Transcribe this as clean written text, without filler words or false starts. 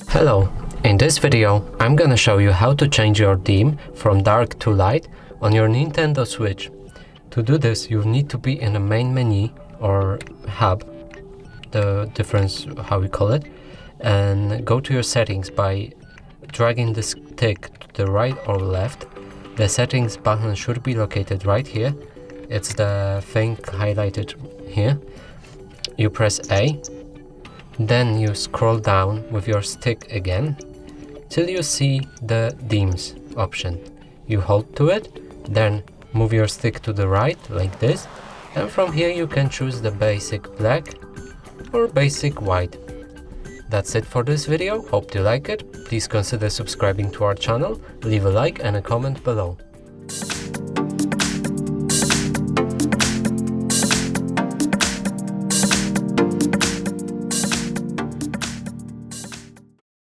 Hello, in this video I'm gonna show you how to change your theme from dark to light on your Nintendo Switch. To do this you need to be in the main menu or hub, the difference how we call it, and go to your settings by dragging the stick to the right or left. The settings button should be located right here. It's the thing highlighted here. You press A. Then you scroll down with your stick again till you see the themes option. You hold to it, then move your stick to the right like this, and from here you can choose the basic black or basic white. That's it for this video. Hope you like it. Please consider subscribing to our channel, leave a like and a comment below.